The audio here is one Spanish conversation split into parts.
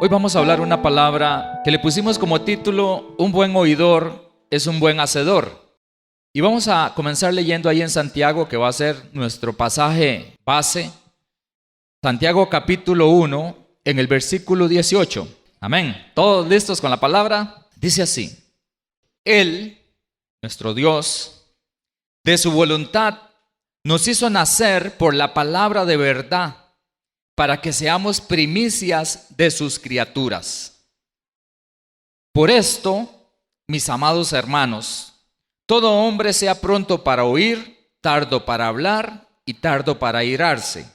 Hoy vamos a hablar una palabra que le pusimos como título: un buen oidor es un buen hacedor. Y vamos a comenzar leyendo ahí en Santiago, que va a ser nuestro pasaje base. Santiago capítulo 1, en el versículo 18. Amén. ¿Todos listos con la palabra? Dice así: Él, nuestro Dios, de su voluntad nos hizo nacer por la palabra de verdad, para que seamos primicias de sus criaturas. Por esto, mis amados hermanos, todo hombre sea pronto para oír, tardo para hablar y tardo para airarse,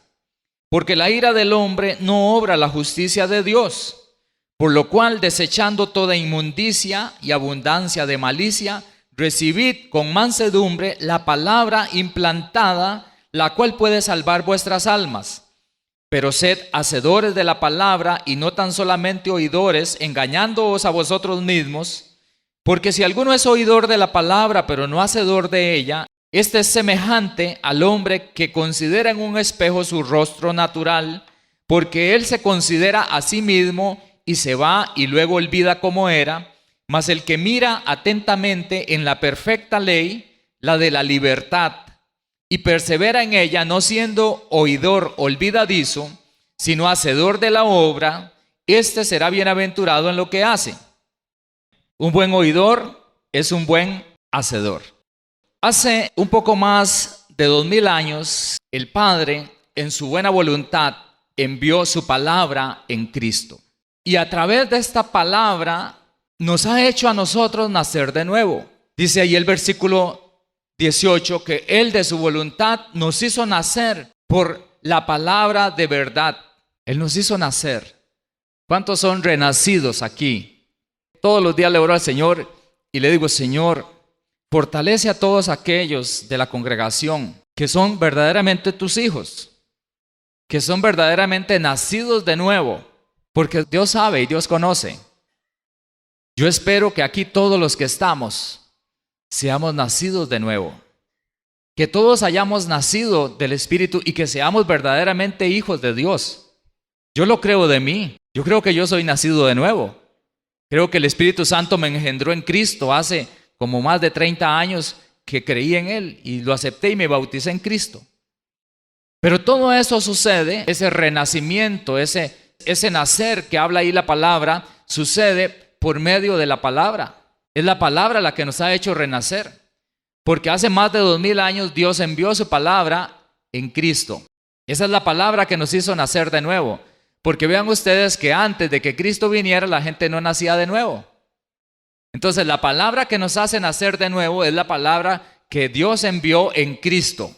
porque la ira del hombre no obra la justicia de Dios. Por lo cual, desechando toda inmundicia y abundancia de malicia, recibid con mansedumbre la palabra implantada, la cual puede salvar vuestras almas. Pero sed hacedores de la palabra y no tan solamente oidores, engañándoos a vosotros mismos. Porque si alguno es oidor de la palabra, pero no hacedor de ella, este es semejante al hombre que considera en un espejo su rostro natural, porque él se considera a sí mismo y se va y luego olvida cómo era. Mas el que mira atentamente en la perfecta ley, la de la libertad, y persevera en ella, no siendo oidor olvidadizo, sino hacedor de la obra, este será bienaventurado en lo que hace. Un buen oidor es un buen hacedor. Hace un poco más de 2000 años, el Padre, en su buena voluntad, envió su palabra en Cristo. Y a través de esta palabra nos ha hecho a nosotros nacer de nuevo. Dice ahí el versículo 18, que Él de su voluntad nos hizo nacer por la palabra de verdad. Él nos hizo nacer. ¿Cuántos son renacidos aquí? Todos los días le oro al Señor y le digo: Señor, fortalece a todos aquellos de la congregación que son verdaderamente tus hijos, que son verdaderamente nacidos de nuevo, porque Dios sabe y Dios conoce. Yo espero que aquí todos los que estamos seamos nacidos de nuevo, que todos hayamos nacido del Espíritu y que seamos verdaderamente hijos de Dios. Yo lo creo de mí. Yo creo que yo soy nacido de nuevo. Creo que el Espíritu Santo me engendró en Cristo hace como más de 30 años que creí en Él y lo acepté y me bauticé en Cristo. Pero todo eso sucede, ese renacimiento, ese nacer que habla ahí la palabra, sucede por medio de la palabra. Es la palabra la que nos ha hecho renacer. Porque hace más de 2000 años Dios envió su palabra en Cristo. Esa es la palabra que nos hizo nacer de nuevo. Porque vean ustedes que antes de que Cristo viniera, la gente no nacía de nuevo. Entonces la palabra que nos hace nacer de nuevo es la palabra que Dios envió en Cristo.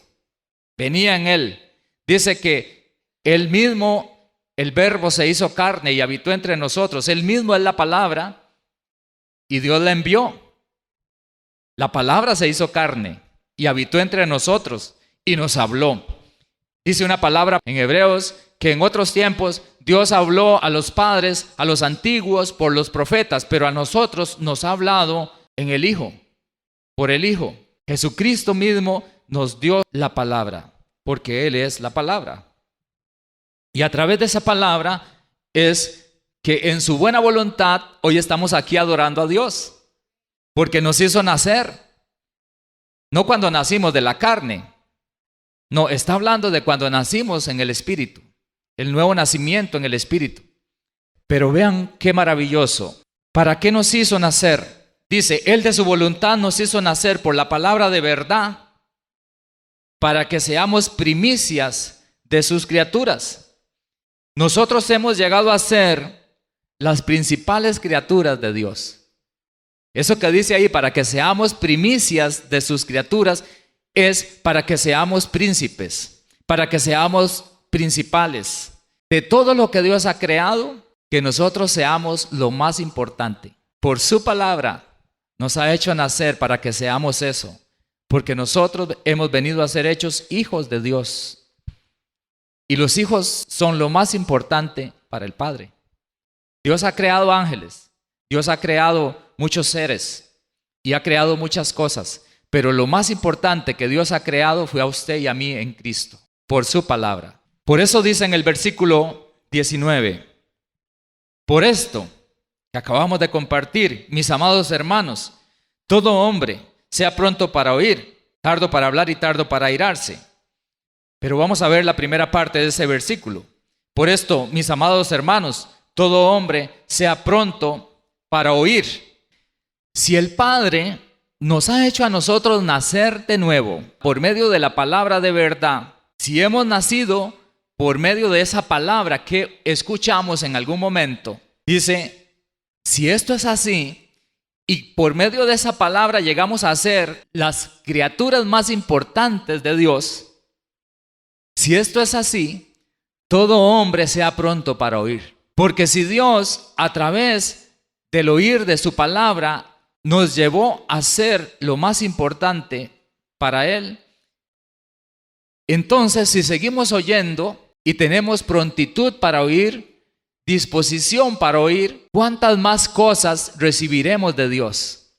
Venía en Él. Dice que Él mismo, el Verbo se hizo carne y habitó entre nosotros. Él mismo es la palabra y Dios la envió. La palabra se hizo carne y habitó entre nosotros y nos habló. Dice una palabra en Hebreos que en otros tiempos Dios habló a los padres, a los antiguos, por los profetas, pero a nosotros nos ha hablado en el Hijo, por el Hijo. Jesucristo mismo nos dio la palabra, porque Él es la palabra. Y a través de esa palabra es que en su buena voluntad hoy estamos aquí adorando a Dios, porque nos hizo nacer. No cuando nacimos de la carne, no, está hablando de cuando nacimos en el Espíritu, el nuevo nacimiento en el Espíritu. Pero vean qué maravilloso. ¿Para qué nos hizo nacer? Dice, Él de su voluntad nos hizo nacer por la palabra de verdad, para que seamos primicias de sus criaturas. Nosotros hemos llegado a ser las principales criaturas de Dios. Eso que dice ahí, para que seamos primicias de sus criaturas, es para que seamos príncipes, para que seamos principales. De todo lo que Dios ha creado, que nosotros seamos lo más importante. Por su palabra nos ha hecho nacer para que seamos eso, porque nosotros hemos venido a ser hechos hijos de Dios. Y los hijos son lo más importante para el Padre. Dios ha creado ángeles, Dios ha creado muchos seres y ha creado muchas cosas, pero lo más importante que Dios ha creado fue a usted y a mí en Cristo, por su palabra. Por eso dice en el versículo 19, Por esto que acabamos de compartir, mis amados hermanos, todo hombre sea pronto para oír, tardo para hablar y tardo para airarse. Pero vamos a ver la primera parte de ese versículo. Por esto, mis amados hermanos, todo hombre sea pronto para oír. Si el Padre nos ha hecho a nosotros nacer de nuevo por medio de la palabra de verdad, si hemos nacido por medio de esa palabra que escuchamos en algún momento, dice, si esto es así y por medio de esa palabra llegamos a ser las criaturas más importantes de Dios, si esto es así, todo hombre sea pronto para oír. Porque si Dios a través del oír de su palabra nos llevó a ser lo más importante para Él, entonces si seguimos oyendo y tenemos prontitud para oír, disposición para oír, ¿cuántas más cosas recibiremos de Dios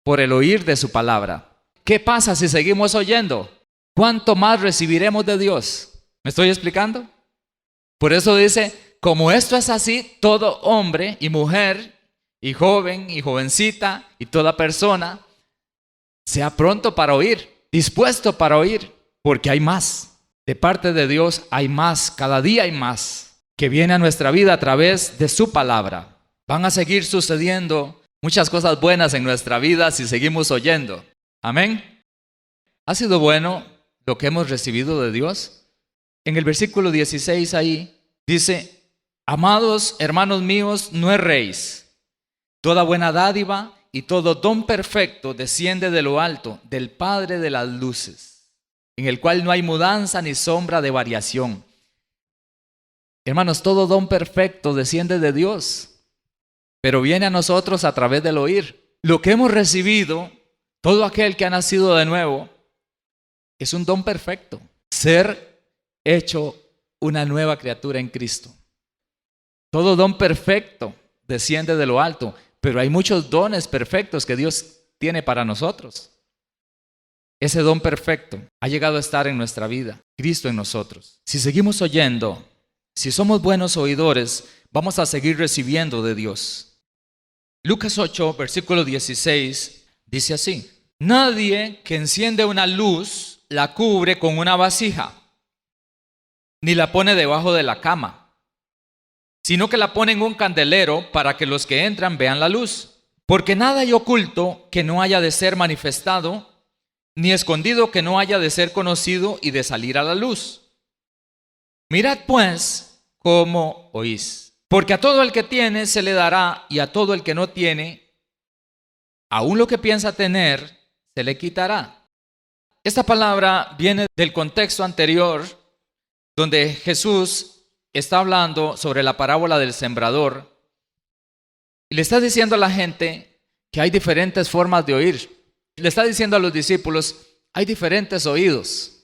por el oír de su palabra? ¿Qué pasa si seguimos oyendo? ¿Cuánto más recibiremos de Dios? ¿Me estoy explicando? Por eso dice, como esto es así, todo hombre y mujer y joven y jovencita y toda persona sea pronto para oír, dispuesto para oír, porque hay más. De parte de Dios hay más, cada día hay más, que viene a nuestra vida a través de su palabra. Van a seguir sucediendo muchas cosas buenas en nuestra vida si seguimos oyendo. Amén. ¿Ha sido bueno lo que hemos recibido de Dios? En el versículo 16 ahí dice, amados hermanos míos, no erréis. Toda buena dádiva y todo don perfecto desciende de lo alto, del Padre de las luces, en el cual no hay mudanza ni sombra de variación. Hermanos, todo don perfecto desciende de Dios, pero viene a nosotros a través del oír. Lo que hemos recibido, todo aquel que ha nacido de nuevo, es un don perfecto. Ser hecho una nueva criatura en Cristo. Todo don perfecto desciende de lo alto, pero hay muchos dones perfectos que Dios tiene para nosotros. Ese don perfecto ha llegado a estar en nuestra vida, Cristo en nosotros. Si seguimos oyendo, si somos buenos oidores, vamos a seguir recibiendo de Dios. Lucas 8, versículo 16, dice así: nadie que enciende una luz la cubre con una vasija, ni la pone debajo de la cama, sino que la pone en un candelero para que los que entran vean la luz. Porque nada hay oculto que no haya de ser manifestado, ni escondido que no haya de ser conocido y de salir a la luz. Mirad pues cómo oís. Porque a todo el que tiene se le dará, y a todo el que no tiene, aún lo que piensa tener, se le quitará. Esta palabra viene del contexto anterior, donde Jesús está hablando sobre la parábola del sembrador y le está diciendo a la gente que hay diferentes formas de oír. Le está diciendo a los discípulos, hay diferentes oídos.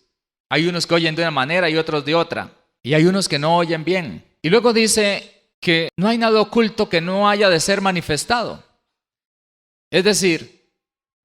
Hay unos que oyen de una manera y otros de otra, y hay unos que no oyen bien. Y luego dice que no hay nada oculto que no haya de ser manifestado. Es decir,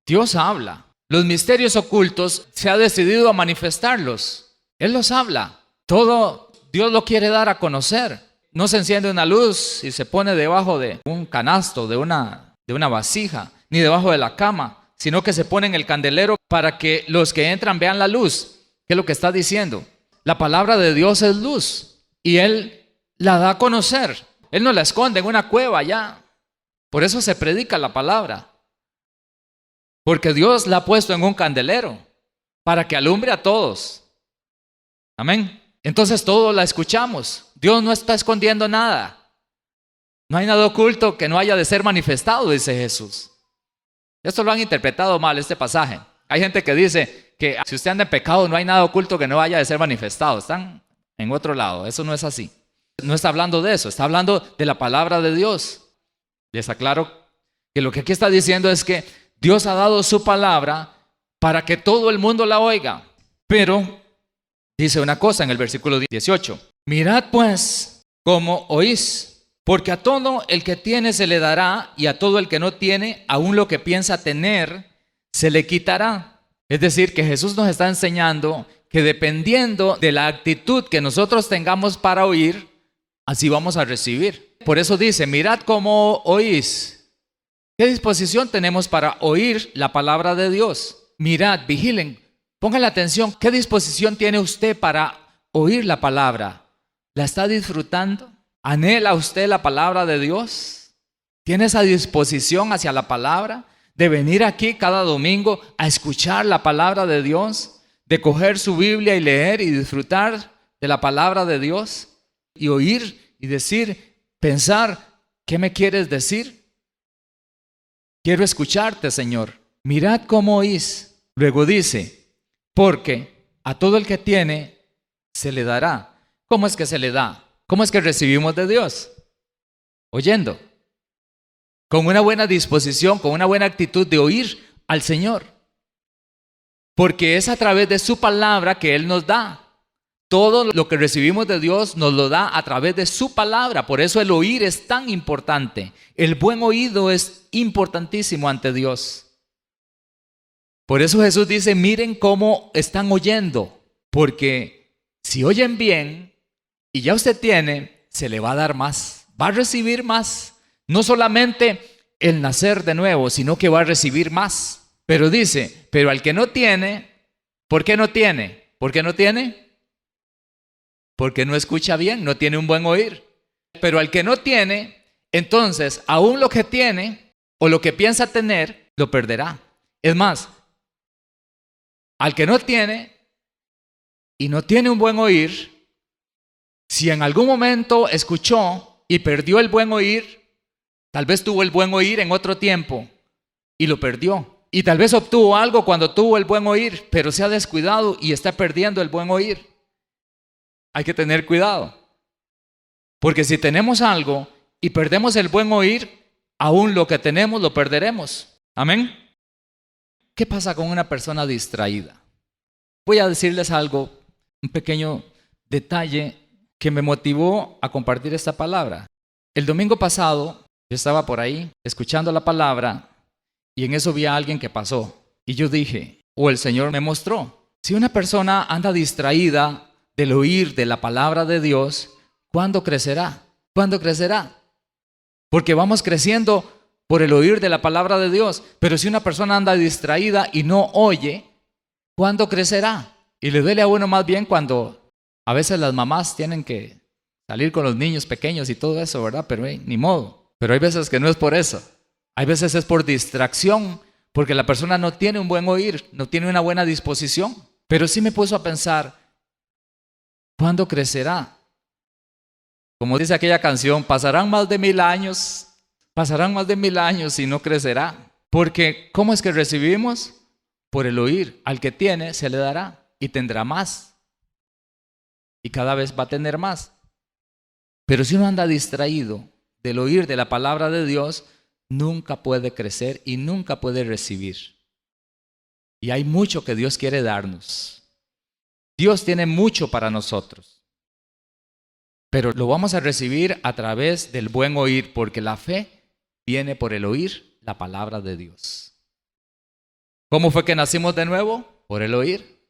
Dios habla. Los misterios ocultos se ha decidido a manifestarlos. Él los habla. Todo Dios lo quiere dar a conocer. No se enciende una luz y se pone debajo de un canasto, de una vasija, ni debajo de la cama, sino que se pone en el candelero para que los que entran vean la luz. ¿Qué es lo que está diciendo? La palabra de Dios es luz y Él la da a conocer. Él no la esconde en una cueva allá. Por eso se predica la palabra. Porque Dios la ha puesto en un candelero para que alumbre a todos. Amén. Entonces todos la escuchamos. Dios no está escondiendo nada. No hay nada oculto que no haya de ser manifestado, dice Jesús. Esto lo han interpretado mal, este pasaje. Hay gente que dice que si usted anda en pecado no hay nada oculto que no haya de ser manifestado. Están en otro lado. Eso no es así. No está hablando de eso. Está hablando de la palabra de Dios. Les aclaro que lo que aquí está diciendo es que Dios ha dado su palabra para que todo el mundo la oiga. Pero dice una cosa en el versículo 18. Mirad pues cómo oís, porque a todo el que tiene se le dará, y a todo el que no tiene, aún lo que piensa tener, se le quitará. Es decir, que Jesús nos está enseñando que dependiendo de la actitud que nosotros tengamos para oír, así vamos a recibir. Por eso dice, mirad cómo oís. ¿Qué disposición tenemos para oír la palabra de Dios? Mirad, vigilen, pongan la atención. ¿Qué disposición tiene usted para oír la palabra? ¿La está disfrutando? ¿Anhela usted la palabra de Dios? ¿Tiene esa disposición hacia la palabra? De venir aquí cada domingo a escuchar la palabra de Dios, de coger su Biblia y leer y disfrutar de la palabra de Dios y oír y decir, pensar, ¿qué me quieres decir? Quiero escucharte, Señor. Mirad cómo oís. Luego dice, porque a todo el que tiene se le dará. ¿Cómo es que se le da? ¿Cómo es que recibimos de Dios? Oyendo. Con una buena disposición, con una buena actitud de oír al Señor. Porque es a través de su palabra que Él nos da. Todo lo que recibimos de Dios nos lo da a través de su palabra. Por eso el oír es tan importante. El buen oído es importantísimo ante Dios. Por eso Jesús dice, miren cómo están oyendo. Porque si oyen bien y ya usted tiene, se le va a dar más. Va a recibir más. No solamente el nacer de nuevo, sino que va a recibir más. Pero dice, pero al que no tiene, ¿por qué no tiene? ¿Por qué no tiene? Porque no escucha bien, no tiene un buen oír. Pero al que no tiene, entonces, aún lo que tiene o lo que piensa tener, lo perderá. Es más, al que no tiene y no tiene un buen oír, si en algún momento escuchó y perdió el buen oír, tal vez tuvo el buen oír en otro tiempo y lo perdió. Y tal vez obtuvo algo cuando tuvo el buen oír, pero se ha descuidado y está perdiendo el buen oír. Hay que tener cuidado. Porque si tenemos algo y perdemos el buen oír, aún lo que tenemos lo perderemos. Amén. ¿Qué pasa con una persona distraída? Voy a decirles algo, un pequeño detalle que me motivó a compartir esta palabra. El domingo pasado yo estaba por ahí escuchando la palabra y en eso vi a alguien que pasó. Y yo dije, o el Señor me mostró, si una persona anda distraída del oír de la palabra de Dios, ¿cuándo crecerá? ¿Cuándo crecerá? Porque vamos creciendo por el oír de la palabra de Dios. Pero si una persona anda distraída y no oye, ¿cuándo crecerá? Y le duele a uno más bien cuando a veces las mamás tienen que salir con los niños pequeños y todo eso, ¿verdad? Pero ni modo. Pero hay veces que no es por eso. Hay veces es por distracción, porque la persona no tiene un buen oír, no tiene una buena disposición. Pero sí me puso a pensar, ¿cuándo crecerá? Como dice aquella canción, pasarán más de 1000 años y no crecerá. Porque ¿cómo es que recibimos? Por el oír. Al que tiene se le dará y tendrá más. Y cada vez va a tener más. Pero si uno anda distraído del oír de la palabra de Dios, nunca puede crecer y nunca puede recibir. Y hay mucho que Dios quiere darnos. Dios tiene mucho para nosotros. Pero lo vamos a recibir a través del buen oír, porque la fe viene por el oír la palabra de Dios. ¿Cómo fue que nacimos de nuevo? Por el oír.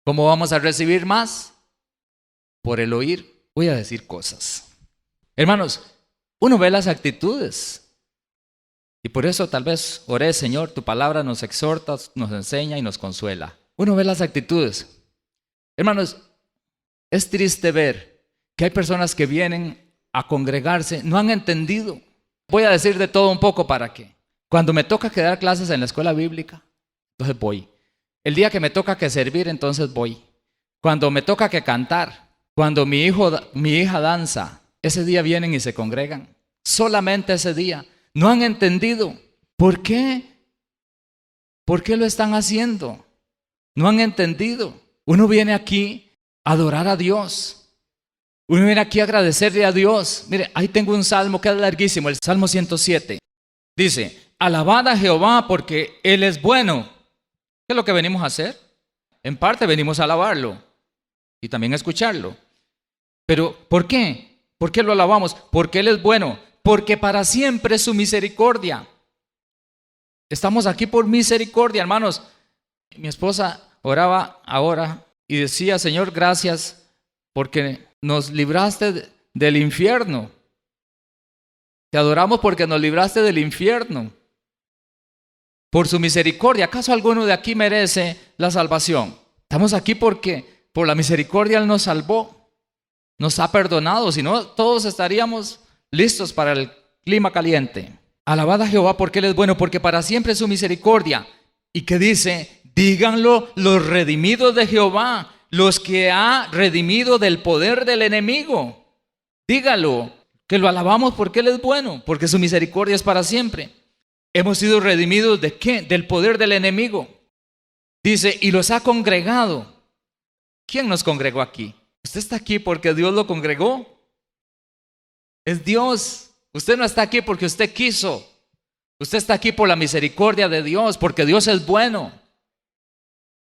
¿Cómo vamos a recibir más? Por el oír. Voy a decir cosas. Hermanos, uno ve las actitudes. Y por eso tal vez oré, Señor, tu palabra nos exhorta, nos enseña y nos consuela. Uno ve las actitudes. Hermanos, es triste ver que hay personas que vienen a congregarse, no han entendido. Voy a decir de todo un poco para que cuando me toca que dar clases en la escuela bíblica, entonces voy. El día que me toca que servir, entonces voy. Cuando me toca que cantar, cuando mi hija danza, ese día vienen y se congregan. Solamente ese día. No han entendido. ¿Por qué? ¿Por qué lo están haciendo? No han entendido. Uno viene aquí a adorar a Dios. Uno viene aquí a agradecerle a Dios. Mire, ahí tengo un salmo que es larguísimo, el Salmo 107. Dice, alabad a Jehová porque Él es bueno. ¿Qué es lo que venimos a hacer? En parte venimos a alabarlo y también a escucharlo. Pero ¿por qué? ¿Por qué lo alabamos? Porque Él es bueno. Porque para siempre es su misericordia. Estamos aquí por misericordia, hermanos. Mi esposa oraba ahora y decía, Señor, gracias porque nos libraste del infierno. Te adoramos porque nos libraste del infierno. Por su misericordia. ¿Acaso alguno de aquí merece la salvación? Estamos aquí porque por la misericordia Él nos salvó. Nos ha perdonado. Si no, todos estaríamos listos para el clima caliente. Alabad a Jehová porque Él es bueno, porque para siempre es su misericordia. ¿Y qué dice? Díganlo los redimidos de Jehová, los que ha redimido del poder del enemigo. Dígalo, que lo alabamos porque Él es bueno, porque su misericordia es para siempre. Hemos sido redimidos ¿de qué? Del poder del enemigo. Dice, y los ha congregado. ¿Quién nos congregó aquí? ¿Usted está aquí porque Dios lo congregó? Es Dios. Usted no está aquí porque usted quiso. Usted está aquí por la misericordia de Dios, porque Dios es bueno.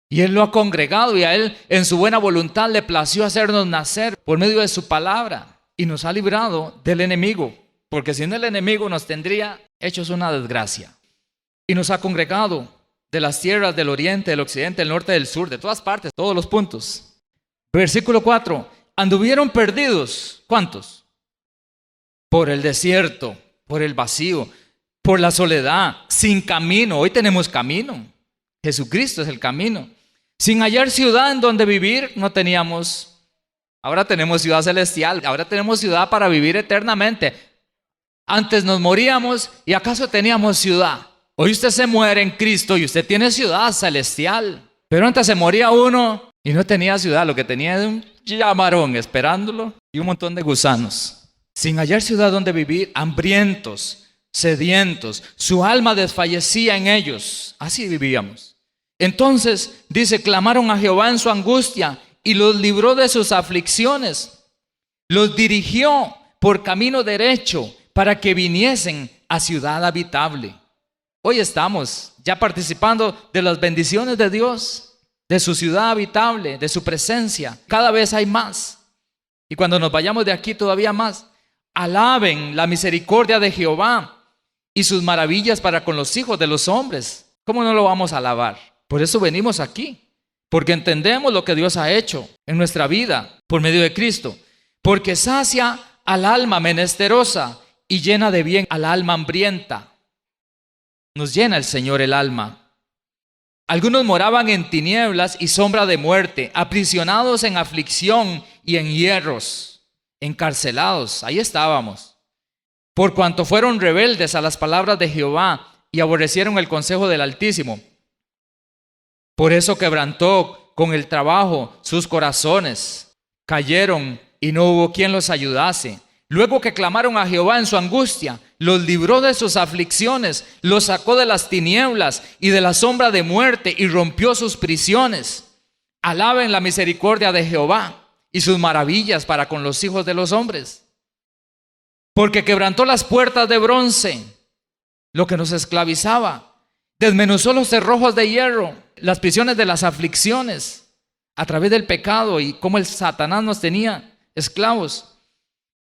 Y Él lo ha congregado y a Él en su buena voluntad le plació hacernos nacer por medio de su palabra. Y nos ha librado del enemigo, porque si no el enemigo nos tendría hechos una desgracia. Y nos ha congregado de las tierras del oriente, del occidente, del norte, del sur, de todas partes, todos los puntos. Versículo 4. Anduvieron perdidos. ¿Cuántos? Por el desierto, por el vacío, por la soledad, sin camino. Hoy tenemos camino. Jesucristo es el camino. Sin hallar ciudad en donde vivir, no teníamos. Ahora tenemos ciudad celestial. Ahora tenemos ciudad para vivir eternamente. Antes nos moríamos y acaso teníamos ciudad. Hoy usted se muere en Cristo y usted tiene ciudad celestial. Pero antes se moría uno y no tenía ciudad. Lo que tenía era un llamarón esperándolo y un montón de gusanos. Sin hallar ciudad donde vivir, hambrientos, sedientos, su alma desfallecía en ellos. Así vivíamos. Entonces, dice, clamaron a Jehová en su angustia y los libró de sus aflicciones. Los dirigió por camino derecho para que viniesen a ciudad habitable. Hoy estamos ya participando de las bendiciones de Dios, de su ciudad habitable, de su presencia. Cada vez hay más. Y cuando nos vayamos de aquí todavía más. Alaben la misericordia de Jehová y sus maravillas para con los hijos de los hombres. ¿Cómo no lo vamos a alabar? Por eso venimos aquí, porque entendemos lo que Dios ha hecho en nuestra vida por medio de Cristo. Porque sacia al alma menesterosa y llena de bien al alma hambrienta. Nos llena el Señor el alma. Algunos moraban en tinieblas y sombra de muerte, aprisionados en aflicción y en hierros. Encarcelados, ahí estábamos, por cuanto fueron rebeldes a las palabras de Jehová y aborrecieron el consejo del Altísimo. Por eso quebrantó con el trabajo sus corazones, cayeron y no hubo quien los ayudase. Luego que clamaron a Jehová en su angustia, los libró de sus aflicciones, los sacó de las tinieblas y de la sombra de muerte y rompió sus prisiones. Alaben la misericordia de Jehová y sus maravillas para con los hijos de los hombres. Porque quebrantó las puertas de bronce, lo que nos esclavizaba. Desmenuzó los cerrojos de hierro, las prisiones de las aflicciones, a través del pecado y cómo el Satanás nos tenía esclavos.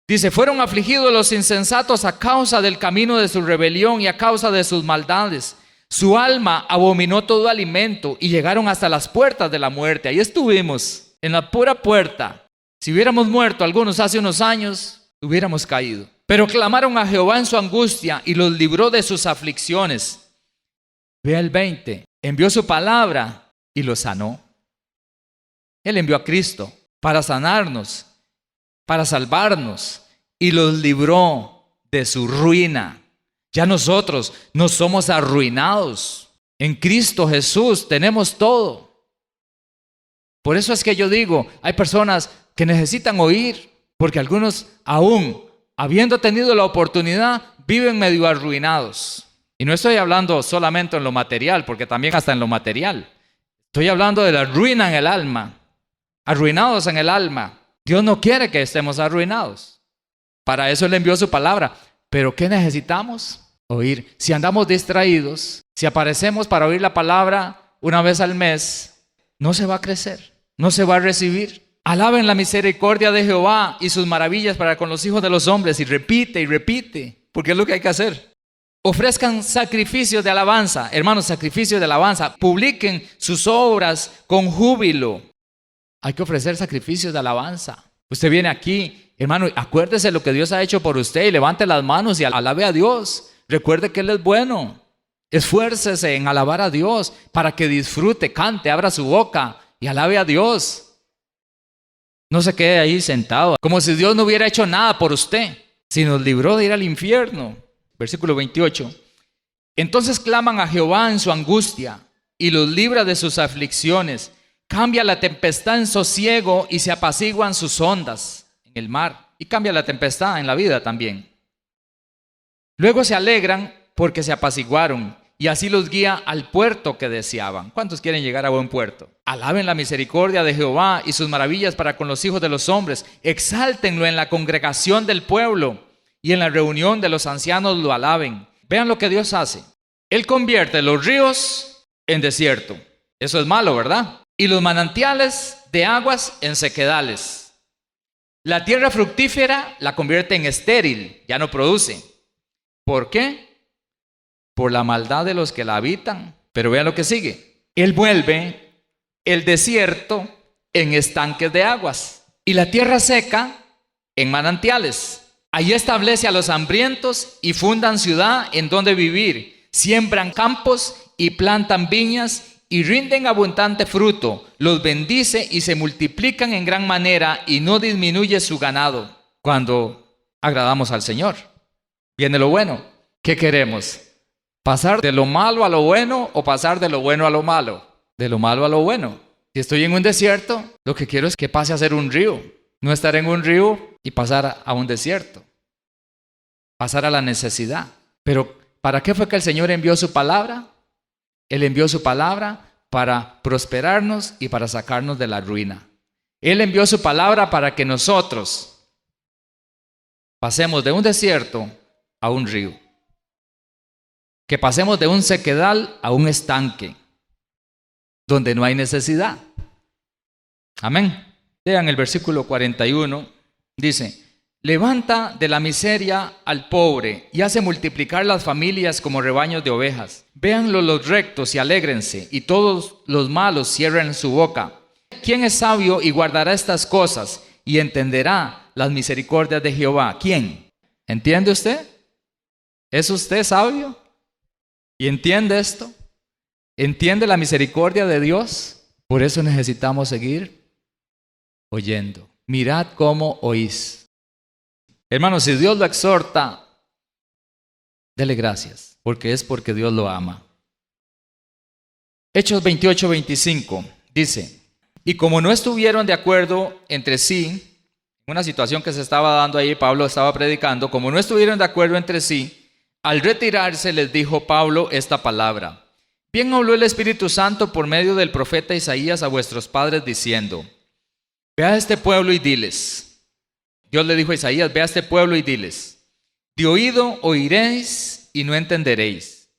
Dice, fueron afligidos los insensatos a causa del camino de su rebelión y a causa de sus maldades. Su alma abominó todo alimento y llegaron hasta las puertas de la muerte. Ahí estuvimos. En la pura puerta. Si hubiéramos muerto algunos hace unos años, hubiéramos caído. Pero clamaron a Jehová en su angustia y los libró de sus aflicciones. Vea el 20. Envió su palabra y los sanó. Él envió a Cristo para sanarnos, para salvarnos y los libró de su ruina. Ya nosotros no somos arruinados. En Cristo Jesús tenemos todo. Por eso es que yo digo, hay personas que necesitan oír, porque algunos aún, habiendo tenido la oportunidad, viven medio arruinados. Y no estoy hablando solamente en lo material, porque también hasta en lo material. Estoy hablando de la ruina en el alma, arruinados en el alma. Dios no quiere que estemos arruinados. Para eso Él envió su palabra. Pero ¿qué necesitamos? Oír. Si andamos distraídos, si aparecemos para oír la palabra una vez al mes, no se va a crecer. No se va a recibir. Alaben la misericordia de Jehová y sus maravillas para con los hijos de los hombres. Y repite, porque es lo que hay que hacer. Ofrezcan sacrificios de alabanza. Hermanos, sacrificios de alabanza. Publiquen sus obras con júbilo. Hay que ofrecer sacrificios de alabanza. Usted viene aquí, hermano, acuérdese lo que Dios ha hecho por usted y levante las manos y alabe a Dios. Recuerde que Él es bueno. Esfuércese en alabar a Dios para que disfrute, cante, abra su boca y alabe a Dios. No se quede ahí sentado, como si Dios no hubiera hecho nada por usted, si nos libró de ir al infierno. Versículo 28. Entonces claman a Jehová en su angustia y los libra de sus aflicciones. Cambia la tempestad en sosiego y se apaciguan sus ondas en el mar. Y cambia la tempestad en la vida también. Luego se alegran porque se apaciguaron y así los guía al puerto que deseaban. ¿Cuántos quieren llegar a buen puerto? Alaben la misericordia de Jehová y sus maravillas para con los hijos de los hombres. Exáltenlo en la congregación del pueblo y en la reunión de los ancianos lo alaben. Vean lo que Dios hace. Él convierte los ríos en desierto. Eso es malo, ¿verdad? Y los manantiales de aguas en sequedales. La tierra fructífera la convierte en estéril, ya no produce. ¿Por qué? Por la maldad de los que la habitan. Pero vean lo que sigue. Él vuelve el desierto en estanques de aguas y la tierra seca en manantiales. Allí establece a los hambrientos y fundan ciudad en donde vivir. Siembran campos y plantan viñas y rinden abundante fruto. Los bendice y se multiplican en gran manera y no disminuye su ganado. Cuando agradamos al Señor, viene lo bueno. ¿Qué queremos? ¿Pasar de lo malo a lo bueno o pasar de lo bueno a lo malo? De lo malo a lo bueno. Si estoy en un desierto, lo que quiero es que pase a ser un río. No estar en un río y pasar a un desierto. Pasar a la necesidad. Pero ¿para qué fue que el Señor envió su palabra? Él envió su palabra para prosperarnos y para sacarnos de la ruina. Él envió su palabra para que nosotros pasemos de un desierto a un río. Que pasemos de un sequedal a un estanque, donde no hay necesidad. Amén. Lean el versículo 41, dice: levanta de la miseria al pobre y hace multiplicar las familias como rebaños de ovejas. Véanlo los rectos y alégrense, y todos los malos cierren su boca. ¿Quién es sabio y guardará estas cosas y entenderá las misericordias de Jehová? ¿Quién? ¿Entiende usted? ¿Es usted sabio? ¿Y entiende esto? ¿Entiende la misericordia de Dios? Por eso necesitamos seguir oyendo. Mirad cómo oís. Hermanos, si Dios lo exhorta, dele gracias, porque es porque Dios lo ama. Hechos 28-25 dice: y como no estuvieron de acuerdo entre sí, una situación que se estaba dando ahí, Pablo estaba predicando, como no estuvieron de acuerdo entre sí, al retirarse les dijo Pablo esta palabra: bien habló el Espíritu Santo por medio del profeta Isaías a vuestros padres diciendo: ve a este pueblo y diles. Dios le dijo a Isaías: ve a este pueblo y diles, de oído oiréis y no entenderéis,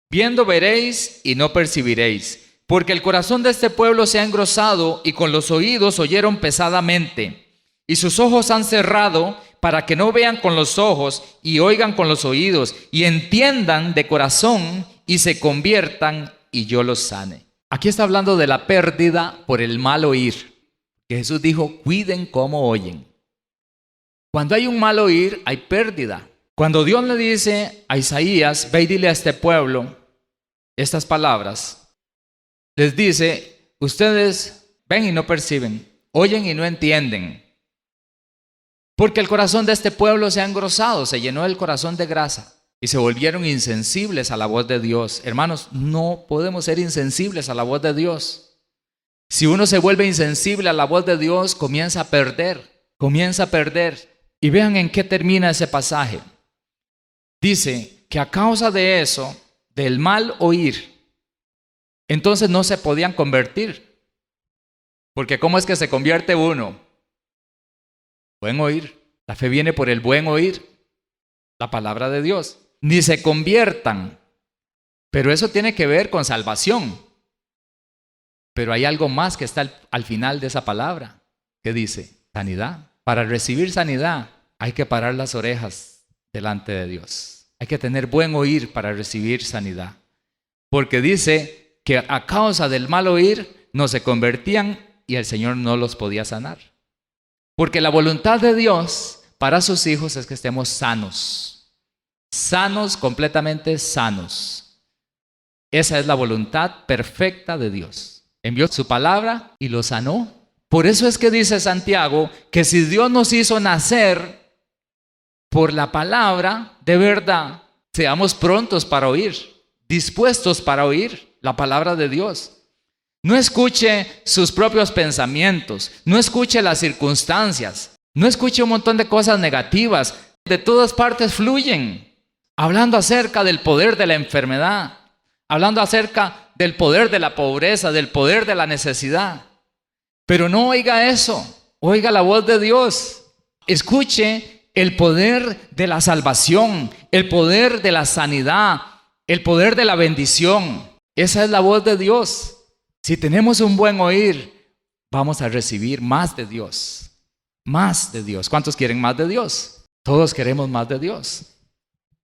viendo veréis y no percibiréis, porque el corazón de este pueblo se ha engrosado y con los oídos oyeron pesadamente, y sus ojos han cerrado para que no vean con los ojos y oigan con los oídos y entiendan de corazón y se conviertan y yo los sane. Aquí está hablando de la pérdida por el mal oír. Que Jesús dijo: cuiden cómo oyen. Cuando hay un mal oír, hay pérdida. Cuando Dios le dice a Isaías: ve y dile a este pueblo estas palabras, les dice: ustedes ven y no perciben, oyen y no entienden. Porque el corazón de este pueblo se ha engrosado, se llenó el corazón de grasa y se volvieron insensibles a la voz de Dios. Hermanos, no podemos ser insensibles a la voz de Dios. Si uno se vuelve insensible a la voz de Dios, comienza a perder. Y vean en qué termina ese pasaje. Dice que a causa de eso, del mal oír, entonces no se podían convertir. Porque ¿cómo es que se convierte uno? Buen oír. La fe viene por el buen oír la palabra de Dios. Ni se conviertan. Pero eso tiene que ver con salvación. Pero hay algo más que está al final de esa palabra. ¿Qué dice? Sanidad. Para recibir sanidad hay que parar las orejas delante de Dios. Hay que tener buen oír para recibir sanidad. Porque dice que a causa del mal oír no se convertían y el Señor no los podía sanar. Porque la voluntad de Dios para sus hijos es que estemos sanos. Sanos, completamente sanos. Esa es la voluntad perfecta de Dios. Envió su palabra y lo sanó. Por eso es que dice Santiago que si Dios nos hizo nacer por la palabra, de verdad, seamos prontos para oír, dispuestos para oír la palabra de Dios. No escuche sus propios pensamientos, no escuche las circunstancias, no escuche un montón de cosas negativas. De todas partes fluyen, hablando acerca del poder de la enfermedad, hablando acerca del poder de la pobreza, del poder de la necesidad. Pero no oiga eso, oiga la voz de Dios. Escuche el poder de la salvación, el poder de la sanidad, el poder de la bendición. Esa es la voz de Dios. Si tenemos un buen oír, vamos a recibir más de Dios. Más de Dios. ¿Cuántos quieren más de Dios? Todos queremos más de Dios.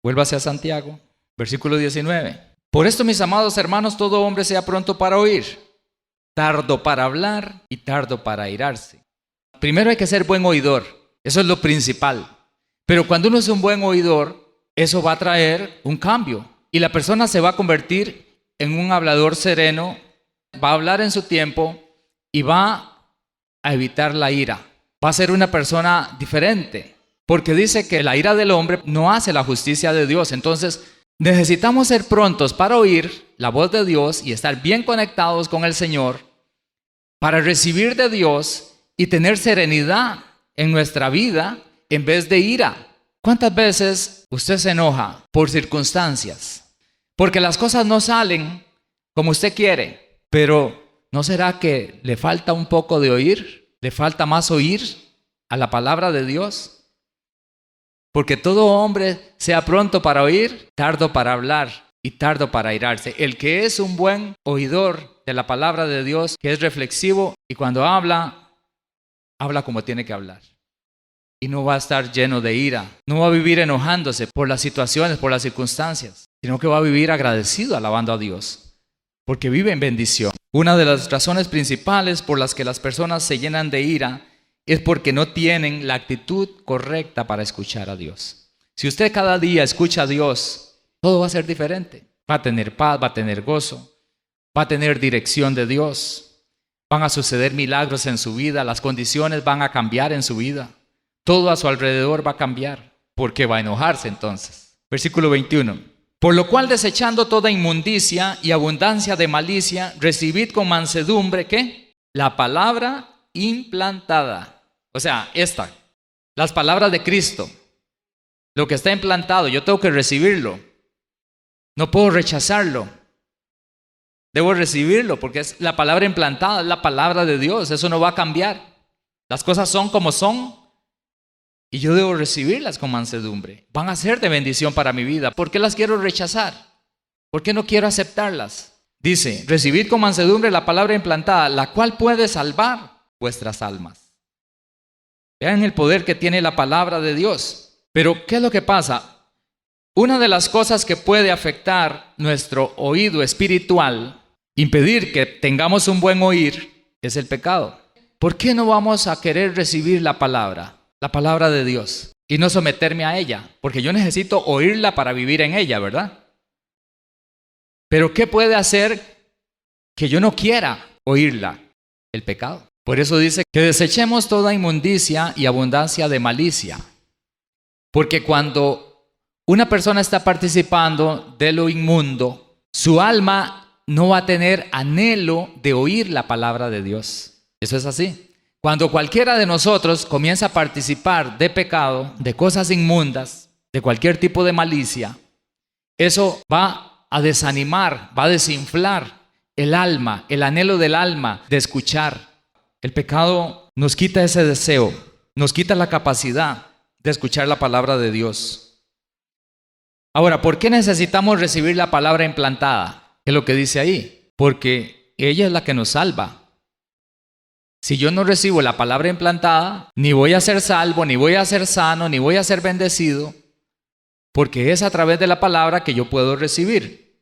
Vuélvase a Santiago, versículo 19. Por esto, mis amados hermanos, todo hombre sea pronto para oír, tardo para hablar y tardo para airarse. Primero hay que ser buen oidor. Eso es lo principal. Pero cuando uno es un buen oidor, eso va a traer un cambio. Y la persona se va a convertir en un hablador sereno, va a hablar en su tiempo y va a evitar la ira. Va a ser una persona diferente. Porque dice que la ira del hombre no hace la justicia de Dios. Entonces, necesitamos ser prontos para oír la voz de Dios y estar bien conectados con el Señor para recibir de Dios y tener serenidad en nuestra vida en vez de ira. ¿Cuántas veces usted se enoja por circunstancias? Porque las cosas no salen como usted quiere, pero ¿no será que le falta un poco de oír? ¿Le falta más oír a la palabra de Dios? Porque todo hombre sea pronto para oír, tardo para hablar y tardo para airarse. El que es un buen oidor de la palabra de Dios, que es reflexivo y cuando habla, habla como tiene que hablar. Y no va a estar lleno de ira, no va a vivir enojándose por las situaciones, por las circunstancias, sino que va a vivir agradecido, alabando a Dios, porque vive en bendición. Una de las razones principales por las que las personas se llenan de ira es porque no tienen la actitud correcta para escuchar a Dios. Si usted cada día escucha a Dios, todo va a ser diferente. Va a tener paz, va a tener gozo, va a tener dirección de Dios. Van a suceder milagros en su vida, las condiciones van a cambiar en su vida. Todo a su alrededor va a cambiar. ¿Por qué va a enojarse entonces? Versículo 21. Por lo cual, desechando toda inmundicia y abundancia de malicia, recibid con mansedumbre, ¿qué? La palabra implantada. O sea, las palabras de Cristo, lo que está implantado, yo tengo que recibirlo. No puedo rechazarlo. Debo recibirlo porque es la palabra implantada, es la palabra de Dios. Eso no va a cambiar. Las cosas son como son y yo debo recibirlas con mansedumbre. Van a ser de bendición para mi vida. ¿Por qué las quiero rechazar? ¿Por qué no quiero aceptarlas? Dice, recibid con mansedumbre la palabra implantada, la cual puede salvar vuestras almas. Vean el poder que tiene la palabra de Dios. Pero, ¿qué es lo que pasa? Una de las cosas que puede afectar nuestro oído espiritual, impedir que tengamos un buen oír, es el pecado. ¿Por qué no vamos a querer recibir la palabra de Dios, y no someterme a ella? Porque yo necesito oírla para vivir en ella, ¿verdad? Pero ¿qué puede hacer que yo no quiera oírla? El pecado. Por eso dice que desechemos toda inmundicia y abundancia de malicia. Porque cuando una persona está participando de lo inmundo, su alma no va a tener anhelo de oír la palabra de Dios. Eso es así. Cuando cualquiera de nosotros comienza a participar de pecado, de cosas inmundas, de cualquier tipo de malicia, eso va a desanimar, va a desinflar el alma, el anhelo del alma de escuchar. El pecado nos quita ese deseo, nos quita la capacidad de escuchar la palabra de Dios. Ahora, ¿por qué necesitamos recibir la palabra implantada? ¿Qué es lo que dice ahí? Porque ella es la que nos salva. Si yo no recibo la palabra implantada, ni voy a ser salvo, ni voy a ser sano, ni voy a ser bendecido, porque es a través de la palabra que yo puedo recibir.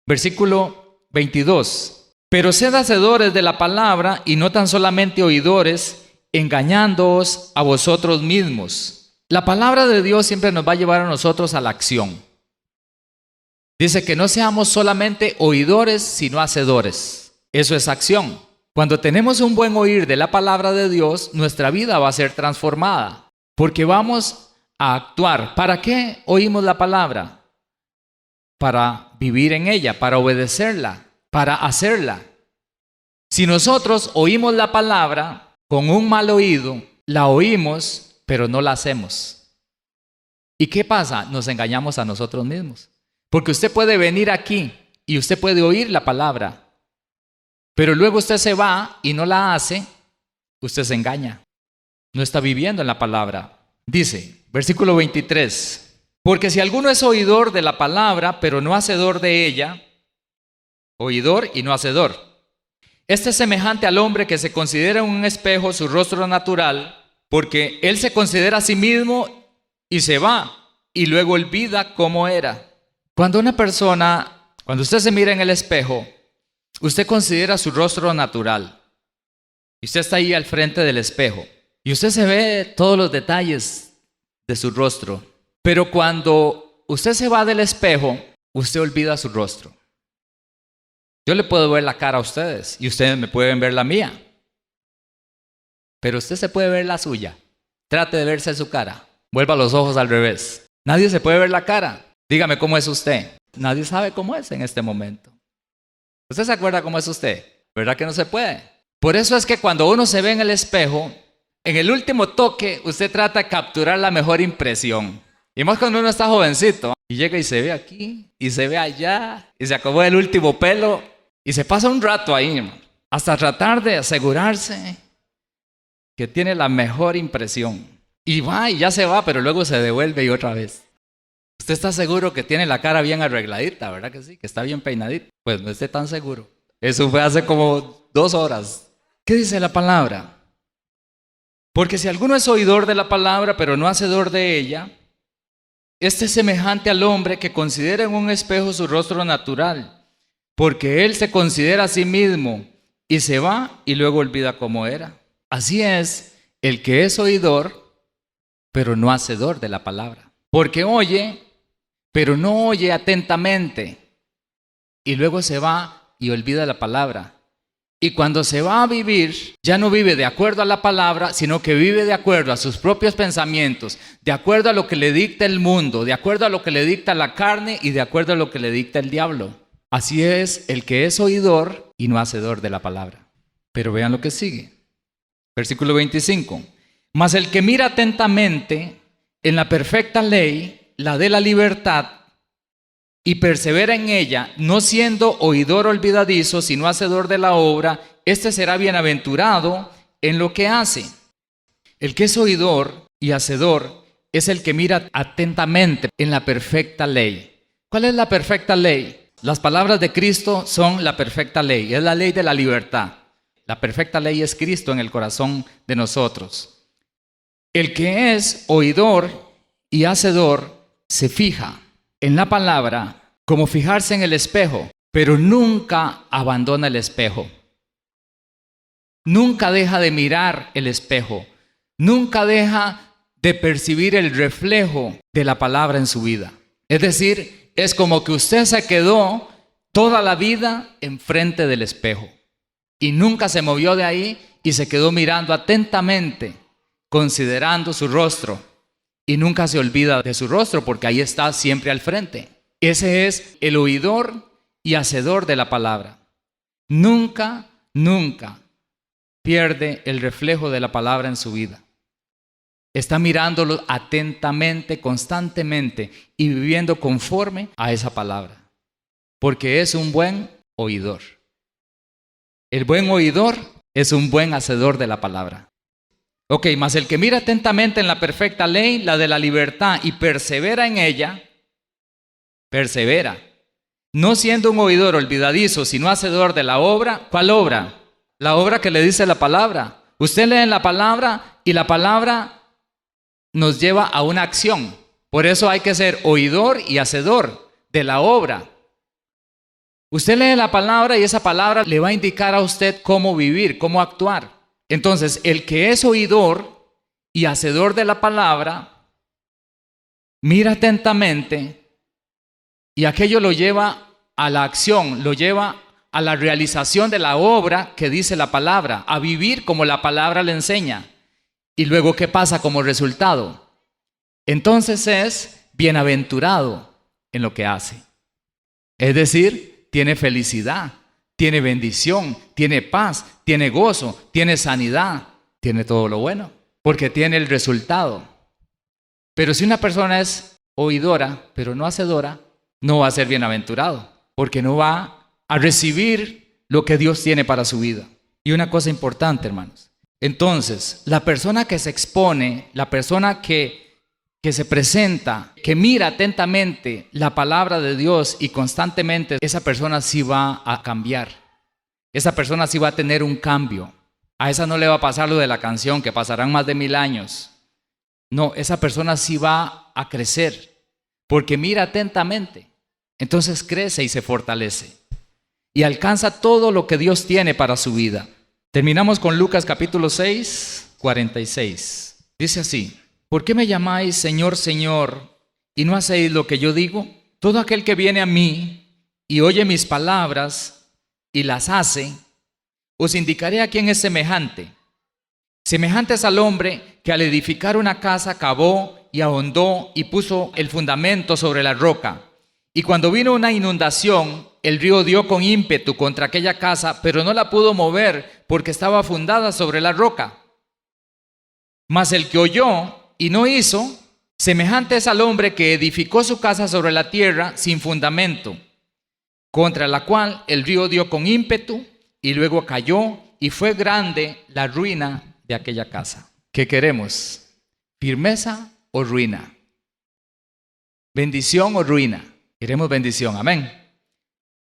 Versículo 22. Pero sed hacedores de la palabra y no tan solamente oidores, engañándoos a vosotros mismos. La palabra de Dios siempre nos va a llevar a nosotros a la acción. Dice que no seamos solamente oidores, sino hacedores. Eso es acción. Cuando tenemos un buen oír de la palabra de Dios, nuestra vida va a ser transformada, porque vamos a actuar. ¿Para qué oímos la palabra? Para vivir en ella, para obedecerla, para hacerla. Si nosotros oímos la palabra con un mal oído, la oímos, pero no la hacemos. ¿Y qué pasa? Nos engañamos a nosotros mismos. Porque usted puede venir aquí y usted puede oír la palabra, pero luego usted se va y no la hace, usted se engaña. No está viviendo en la palabra. Dice, versículo 23, porque si alguno es oidor de la palabra, pero no hacedor de ella, oidor y no hacedor, este es semejante al hombre que se considera en un espejo su rostro natural, porque él se considera a sí mismo y se va, y luego olvida cómo era. Cuando usted se mira en el espejo, usted considera su rostro natural. Y usted está ahí al frente del espejo. Y usted se ve todos los detalles de su rostro. Pero cuando usted se va del espejo, usted olvida su rostro. Yo le puedo ver la cara a ustedes y ustedes me pueden ver la mía. Pero usted se puede ver la suya. Trate de verse su cara. Vuelva los ojos al revés. Nadie se puede ver la cara. Dígame cómo es usted. Nadie sabe cómo es en este momento. ¿Usted se acuerda cómo es usted? ¿Verdad que no se puede? Por eso es que cuando uno se ve en el espejo, en el último toque, usted trata de capturar la mejor impresión. Y más cuando uno está jovencito. Y llega y se ve aquí, y se ve allá, y se acomoda el último pelo, y se pasa un rato ahí, hasta tratar de asegurarse que tiene la mejor impresión. Y va, y ya se va, pero luego se devuelve y otra vez. Usted está seguro que tiene la cara bien arregladita, ¿verdad que sí? Que está bien peinadita. Pues no esté tan seguro. Eso fue hace como 2 horas. ¿Qué dice la palabra? Porque si alguno es oidor de la palabra, pero no hacedor de ella, este es semejante al hombre que considera en un espejo su rostro natural, porque él se considera a sí mismo y se va y luego olvida cómo era. Así es el que es oidor, pero no hacedor de la palabra. Porque oye, pero no oye atentamente, y luego se va y olvida la palabra. Y cuando se va a vivir, ya no vive de acuerdo a la palabra, sino que vive de acuerdo a sus propios pensamientos, de acuerdo a lo que le dicta el mundo, de acuerdo a lo que le dicta la carne y de acuerdo a lo que le dicta el diablo. Así es el que es oidor y no hacedor de la palabra. Pero vean lo que sigue. Versículo 25. Mas el que mira atentamente en la perfecta ley, la de la libertad, y persevera en ella, no siendo oidor olvidadizo, sino hacedor de la obra, este será bienaventurado en lo que hace. El que es oidor y hacedor es el que mira atentamente en la perfecta ley. ¿Cuál es la perfecta ley? Las palabras de Cristo son la perfecta ley, es la ley de la libertad. La perfecta ley es Cristo en el corazón de nosotros. El que es oidor y hacedor se fija en la palabra como fijarse en el espejo, pero nunca abandona el espejo. Nunca deja de mirar el espejo. Nunca deja de percibir el reflejo de la palabra en su vida. Es decir, es como que usted se quedó toda la vida enfrente del espejo y nunca se movió de ahí y se quedó mirando atentamente, considerando su rostro. Y nunca se olvida de su rostro porque ahí está siempre al frente. Ese es el oidor y hacedor de la palabra. Nunca pierde el reflejo de la palabra en su vida. Está mirándolo atentamente, constantemente y viviendo conforme a esa palabra. Porque es un buen oidor. El buen oidor es un buen hacedor de la palabra. Ok, mas el que mira atentamente en la perfecta ley, la de la libertad, y persevera en ella, persevera, no siendo un oidor olvidadizo, sino hacedor de la obra. ¿Cuál obra? La obra que le dice la palabra. Usted lee la palabra y la palabra nos lleva a una acción. Por eso hay que ser oidor y hacedor de la obra. Usted lee la palabra y esa palabra le va a indicar a usted cómo vivir, cómo actuar. Entonces, el que es oidor y hacedor de la palabra, mira atentamente y aquello lo lleva a la acción, lo lleva a la realización de la obra que dice la palabra, a vivir como la palabra le enseña. Y luego, ¿qué pasa como resultado? Entonces es bienaventurado en lo que hace. Es decir, tiene felicidad, tiene bendición, tiene paz, tiene gozo, tiene sanidad, tiene todo lo bueno, porque tiene el resultado. Pero si una persona es oidora, pero no hacedora, no va a ser bienaventurado, porque no va a recibir lo que Dios tiene para su vida. Y una cosa importante, hermanos. Entonces, la persona que se expone, la persona que se presenta, que mira atentamente la palabra de Dios y constantemente, esa persona sí va a cambiar. Esa persona sí va a tener un cambio. A esa no le va a pasar lo de la canción, que pasarán más de 1000 años. No, esa persona sí va a crecer, porque mira atentamente. Entonces crece y se fortalece. Y alcanza todo lo que Dios tiene para su vida. Terminamos con Lucas capítulo 6, 46. Dice así: ¿por qué me llamáis Señor, Señor, y no hacéis lo que yo digo? Todo aquel que viene a mí y oye mis palabras y las hace, os indicaré a quién es semejante. Semejante es al hombre que al edificar una casa cavó y ahondó y puso el fundamento sobre la roca. Y cuando vino una inundación, el río dio con ímpetu contra aquella casa, pero no la pudo mover porque estaba fundada sobre la roca. Mas el que oyó y no hizo, semejante es al hombre que edificó su casa sobre la tierra sin fundamento, contra la cual el río dio con ímpetu y luego cayó, y fue grande la ruina de aquella casa. ¿Qué queremos? ¿Firmeza o ruina? ¿Bendición o ruina? Queremos bendición, amén.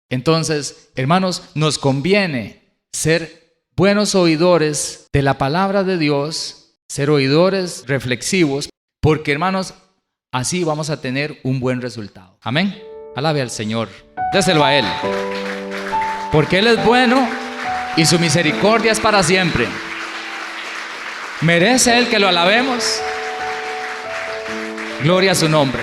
Entonces, hermanos, nos conviene ser buenos oidores de la palabra de Dios, ser oidores reflexivos, porque, hermanos, así vamos a tener un buen resultado. Amén. Alabe al Señor. Déselo a Él. Porque Él es bueno y su misericordia es para siempre. ¿Merece Él que lo alabemos? Gloria a su nombre.